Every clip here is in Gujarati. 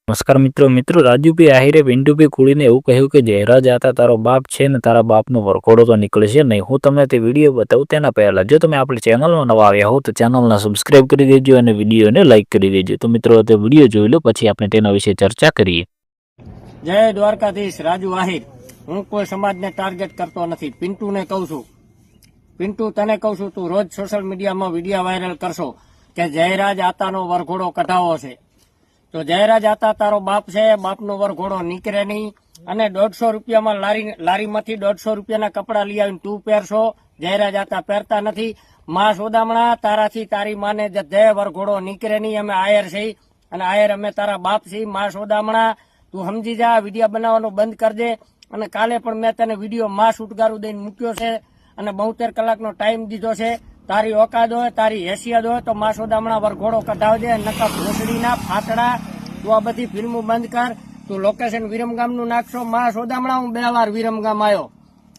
નમસ્કાર મિત્રો રાજુભાઈ આહિરે પિન્ટુભાઈ કુળીને એવું કહ્યું કે જયરાજ આતા તારો બાપ છે ને તારા બાપનો વરઘોડો તો નીકળે છે નહીં. હું તમને તે વિડીયો બતાવું તેના પહેલા જો તમે આપણી ચેનલમાં નવા આવ્યા હો તો ચેનલને સબસ્ક્રાઇબ કરી દેજો અને વિડીયોને લાઇક કરી દેજો. તો મિત્રો તે વિડીયો જોઈ લો પછી આપણે તેના વિશે ચર્ચા કરીએ. જય દ્વારકાધીશ. રાજુ આહિર. હું કોઈ સમાજને ટાર્ગેટ કરતો નથી. પિન્ટુને કહું છું, પિન્ટુ તને કહું છું, તું રોજ સોશિયલ મીડિયામાં વિડીયો વાયરલ કરશો કે જયરાજ આતાનો વરઘોડો કઢાવો છે. તો જયરાજ આતા તારો બાપ છે, બાપનો વરઘોડો નીકળે નહીં. અને 150 રૂપિયામાં લારીમાંથી 150 રૂપિયાના કપડા લઈ આવીને તું પહેરશો. જયરાજ આતા પહેરતા નથી. માં સોદામણા તારાથી તારી માને જય વરઘોડો નીકળે નહીં. અમે આયર છીએ અને આયર અમે તારા બાપ છીએ. માં સોદામણા તું સમજી જા, વિડીયો બનાવવાનું બંધ કરજે. અને કાલે પણ મેં તને વિડીયો માં સુટગારું દઈને મૂક્યો છે અને 72 કલાકનો ટાઈમ દીધો છે. તારી ઓકાદ હોય, તારી હેસિયત હોય તો માં સોદામણા વરઘોડો કઢાવજે. નકા ભોસડીના ફાટડા તું આ બધી ફિલ્મો બંધ કર. તું લોકેશન વિરમગામનું નાખશો. માં સોદામણા હું 2 વાર વિરમગામ આવ્યો.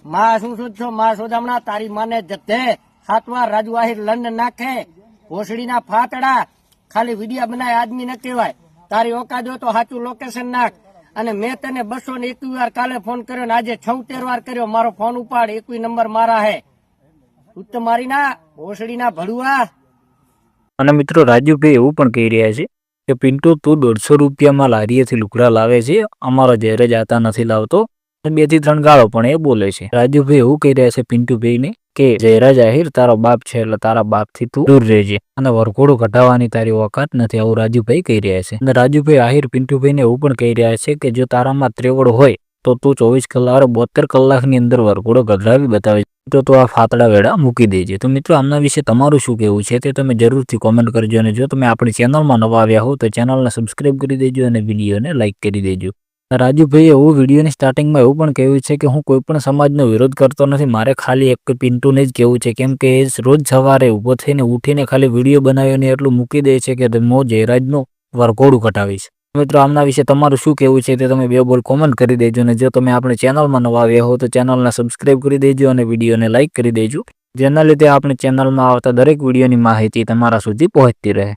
માં શું શોધશો? માં સોદામણા તારી માને જથ્થે 7 વાર રાજુ આહિર લંડ નાખે. ભોસડીના ફાટડા ખાલી વિડીયો બનાય આદમી ન કહેવાય. તારી ઓકાદ હોય તો સાચું લોકેશન નાખ. અને મેં તને 221 વાર કાલે ફોન કર્યો ને આજે 76 વાર કર્યો. મારો ફોન ઉપાડ. 21 નંબર મારા હે. મારી ના ભોસડીના ભડુઆ. અને મિત્રો રાજુભાઈ એવું પણ કહી રહ્યા છે કે પિન્ટુ તું 150 રૂપિયામાં લારીએથી લુગડા લાવે છે, અમારો જયરાજ આતા નથી લાવતો. 2 થી 3 ગાળો પણ એ બોલે છે. રાજુભાઈ એવું કહી રહ્યા છે પિન્ટુભાઈને કે જયરાજ આહિર તારો બાપ છે એટલે તારા બાપથી તું દૂર રહેજે અને વરઘોડો કઢાવવાની તારી ઓકાત નથી, આવું રાજુભાઈ કહી રહ્યા છે. અને રાજુભાઈ આહિર પિન્ટુભાઈને એવું પણ કહી રહ્યા છે કે જો તારામાં ત્રેવડ હોય તો તું 24 કલાક 72 કલાકની અંદર વરઘોડો કઢાવી બતાવે તો તું આ ફાતડા વેડા મૂકી દેજે. તો મિત્રો આમના વિશે તમારું શું કહેવું છે તે તમે જરૂરથી કોમેન્ટ કરજો. અને જો તમે આપણી ચેનલમાં નવા આવ્યા હો તો ચેનલને સબસ્ક્રાઇબ કરી દેજો અને વિડીયોને લાઇક કરી દેજો. રાજુભાઈએ એવું વિડીયોની સ્ટાર્ટિંગમાં એવું પણ કહ્યું છે કે હું કોઈ પણ સમાજનો વિરોધ કરતો નથી, મારે ખાલી એક પિન્ટુને જ કહેવું છે, કેમ કે એ રોજ સવારે ઊભો થઈને ઉઠીને ખાલી વિડીયો બનાવીને એટલું મૂકી દે છે કે મો જયરાજનું વરઘોડું કઢાવીશ. મિત્રો આમના વિશે તમારું શું કહેવું છે તે તમે 2 બોલ કોમેન્ટ કરી દેજો. અને જો તમે આપણી ચેનલમાં નવા આવ્યા હો તો ચેનલને સબસ્ક્રાઇબ કરી દેજો અને વિડીયોને લાઇક કરી દેજો, જેના લીધે આપણી ચેનલમાં આવતા દરેક વિડીયોની માહિતી તમારા સુધી પહોંચતી રહે.